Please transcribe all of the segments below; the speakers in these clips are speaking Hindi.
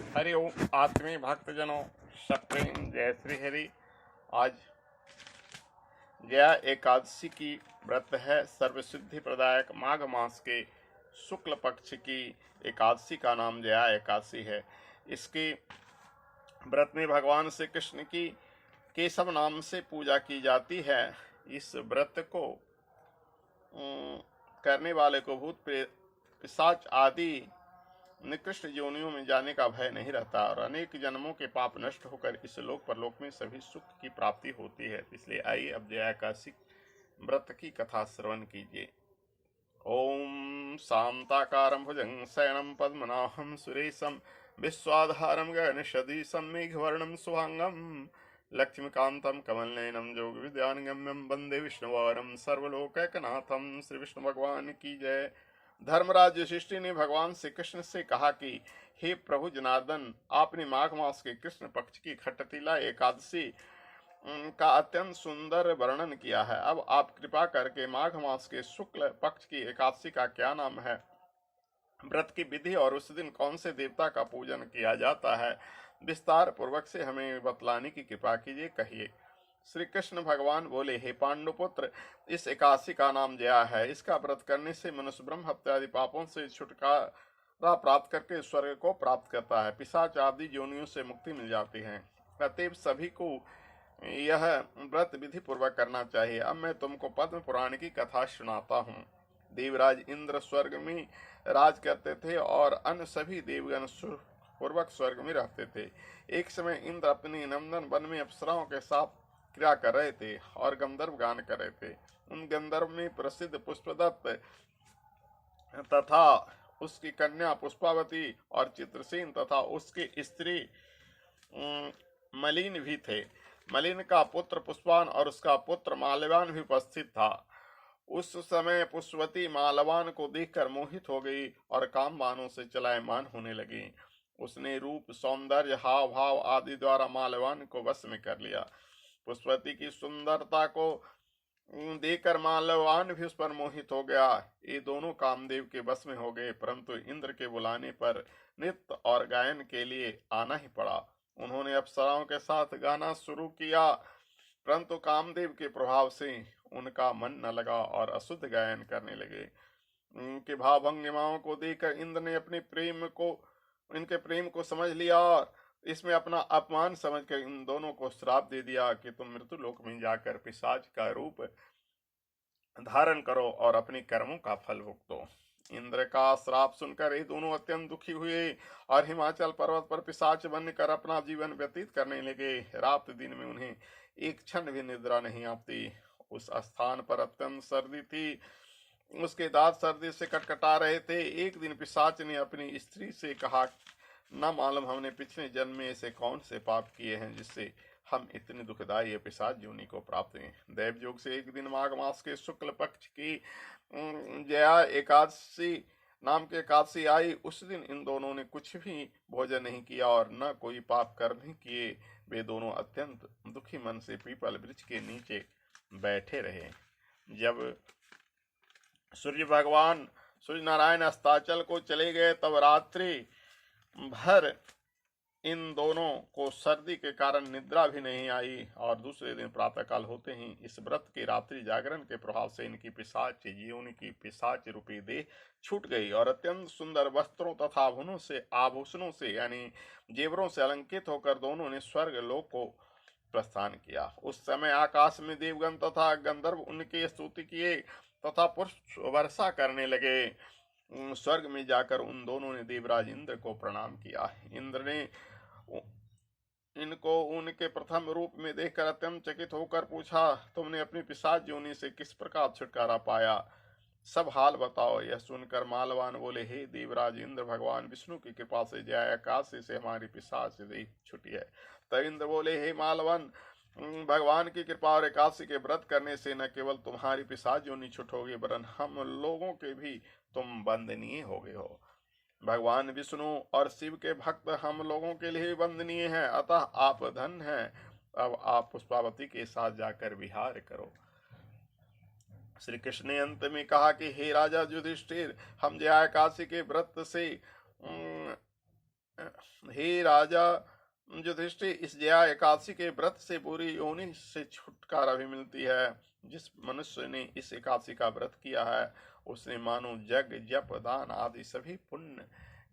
हरि ओम आत्मीय भक्तजनों, सप्रेम जय श्री हरि। आज जया एकादशी की व्रत है। सर्वसिद्धि प्रदायक माघ मास के शुक्ल पक्ष की एकादशी का नाम जया एकादशी है। इसके व्रत में भगवान श्री कृष्ण की केशव नाम से पूजा की जाती है। इस व्रत को करने वाले को भूत प्रेत पिशाच आदि निकृष्ट योनियों में जाने का भय नहीं रहता और अनेक जन्मों के पाप नष्ट होकर इस लोक परलोक में सभी सुख की प्राप्ति होती है। इसलिए आइए अब जया एकादशी व्रत की कथा श्रवण कीजिए। ओम शांताकारं भुजं शयनं पद्मनाभं सुरेशं विश्वाधारं गगनसदृशं मेघवर्णं शुभांगं लक्ष्मीकान्तं कमलनयनं योगविद्यानगम्यं वन्दे विष्णुवारं सर्वलोकैकनाथं। श्री विष्णु भगवान की जय। धर्मराज युधिष्ठिर ने भगवान श्री कृष्ण से कहा कि हे प्रभु जनार्दन, आपने माघ मास के कृष्ण पक्ष की खट्टतीला एकादशी का अत्यंत सुंदर वर्णन किया है। अब आप कृपा करके माघ मास के शुक्ल पक्ष की एकादशी का क्या नाम है, व्रत की विधि और उस दिन कौन से देवता का पूजन किया जाता है, विस्तार पूर्वक से हमें बतलाने की कृपा कीजिए, कहिए। श्री कृष्ण भगवान बोले, हे पांडुपुत्र, इस एकादशी का नाम जया है। इसका व्रत करने से मनुष्य ब्रह्म हत्या आदि पापों से छुटकारा प्राप्त करके स्वर्ग को प्राप्त करता है। पिशाच आदि योनियों से मुक्ति मिल जाती है। अतएव सभी को यह व्रत विधि पूर्वक करना चाहिए। अब मैं तुमको पद्म पुराण की कथा सुनाता हूँ। देवराज इंद्र स्वर्ग में राज करते थे और अन्य सभी देवगण पूर्वक स्वर्ग में रहते थे। एक समय इंद्र अपने नंदन वन में अप्सराओं के साथ क्रिया कर रहे थे और गंधर्व गान कर रहे थे। उन गंधर्व में प्रसिद्ध पुष्पदत्त तथा उसकी कन्या पुष्पावती और चित्रसेन तथा उसकी स्त्री मलिन भी थे। मलिन का पुत्र पुष्पान और उसका पुत्र माल्यवान भी उपस्थित था। उस समय पुष्पवती मालवान को देखकर मोहित हो गई और काम बाणों से चलायमान होने लगी। उसने रूप, सौंदर्य, हाव भाव आदि द्वारा मालवान को वश में कर लिया। पुष्पवती की सुंदरता को देखकर मालवान भी उस पर मोहित हो गया। ये दोनों कामदेव के वश में हो गए, परंतु इंद्र के बुलाने पर नृत्य और गायन के लिए आना ही पड़ा। उन्होंने अप्सराओं के साथ गाना शुरू किया, परंतु कामदेव के प्रभाव से उनका मन न लगा और अशुद्ध गायन करने लगे। उनके भाव भंगिमाओं को देखकर इंद्र ने इनके प्रेम को समझ लिया और इसमें अपना अपमान समझकर इन दोनों को श्राप दे दिया कि तुम मृत्युलोक में जाकर पिशाच का रूप धारण करो और अपने कर्मों का फल भुगतो। इंद्र का श्राप सुनकर ये दोनों अत्यंत दुखी हुए और हिमाचल पर्वत पर पिशाच बनकर अपना जीवन व्यतीत करने लगे। रात दिन में उन्हें एक क्षण भी निद्रा नहीं आती। उस स्थान पर अत्यंत सर्दी थी, उसके दांत सर्दी से कटकटा रहे थे। एक दिन पिशाच ने अपनी स्त्री से कहा, न मालूम हमने पिछले जन्म में ऐसे कौन से पाप किए हैं जिससे हम इतनी दुखदायी पिशाच योनि को प्राप्त हुए। दैव योग से एक दिन माघ मास के शुक्ल पक्ष की जया एकादशी नाम की एकादशी आई। उस दिन इन दोनों ने कुछ भी भोजन नहीं किया और न कोई पाप कर्म किए। वे दोनों अत्यंत दुखी मन से पीपल वृक्ष के नीचे बैठे रहे। जब सूर्य नारायण अस्ताचल को चले गए तब रात्रि भर इन दोनों को सर्दी के कारण निद्रा भी नहीं आई और दूसरे दिन प्रातःकाल होते ही इस व्रत के रात्रि जागरण के प्रभाव से इनकी पिशाच योनि की पिशाच रूपी देह छूट गई और अत्यंत सुंदर वस्त्रों तथा आभूषणों से यानी जेवरों से अलंकृत होकर दोनों ने स्वर्ग लोक को प्रस्थान किया। उस समय आकाश में देवगण तथा गंधर्व उनके स्तुति किए तथा पुष्प वर्षा करने लगे। स्वर्ग में जाकर उन दोनों ने देवराज इंद्र को प्रणाम किया। इंद्र ने इनको उनके प्रथम रूप में देखकर अत्यंत चकित होकर पूछा, तुमने अपनी पिशाच योनि से किस प्रकार छुटकारा पाया, सब हाल बताओ। यह सुनकर मालवान बोले, हे देवराज इंद्र, भगवान विष्णु की कृपा से जया एकादशी से हमारी पिशाच देह छुटी है। तब इंद्र बोले, हे मालवन, भगवान की कृपा और एकादशी के व्रत करने से न केवल तुम्हारी पिशाच योनि छुटोगी वरन हम लोगों के भी तुम वंदनीय हो गए हो। भगवान विष्णु और शिव के भक्त हम लोगों के लिए वंदनीय हैं, अतः आप धन हैं। अब आप पुष्पावती के साथ जाकर विहार करो। श्री कृष्ण ने अंत में कहा कि हे राजा युधिष्ठिर, हम जया एकादशी के व्रत से हे राजा युधिष्ठिर, इस जया एकादशी के व्रत से पूरी योनि से छुटकारा भी मिलती है। जिस मनुष्य ने इस एकादशी का व्रत किया है उसने मानो जग जप दान आदि सभी पुण्य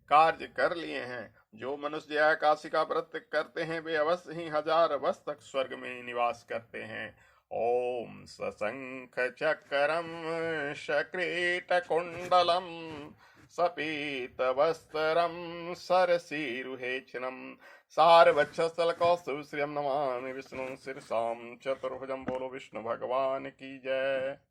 कार्य कर लिए हैं। जो मनुष्य जया एकादशी का व्रत करते हैं वे अवश्य ही 1000 वर्ष तक स्वर्ग में निवास करते हैं। ओम सशंख चक्रम शक्रीट कुंडलम सपीतवस्त्रं सरसीरुहेक्षणं सारवक्षस्थलकौस्तुभश्रियं नमामि विष्णुं शिरसां चतुर्भुजं। बोलो विष्णु भगवान की जय।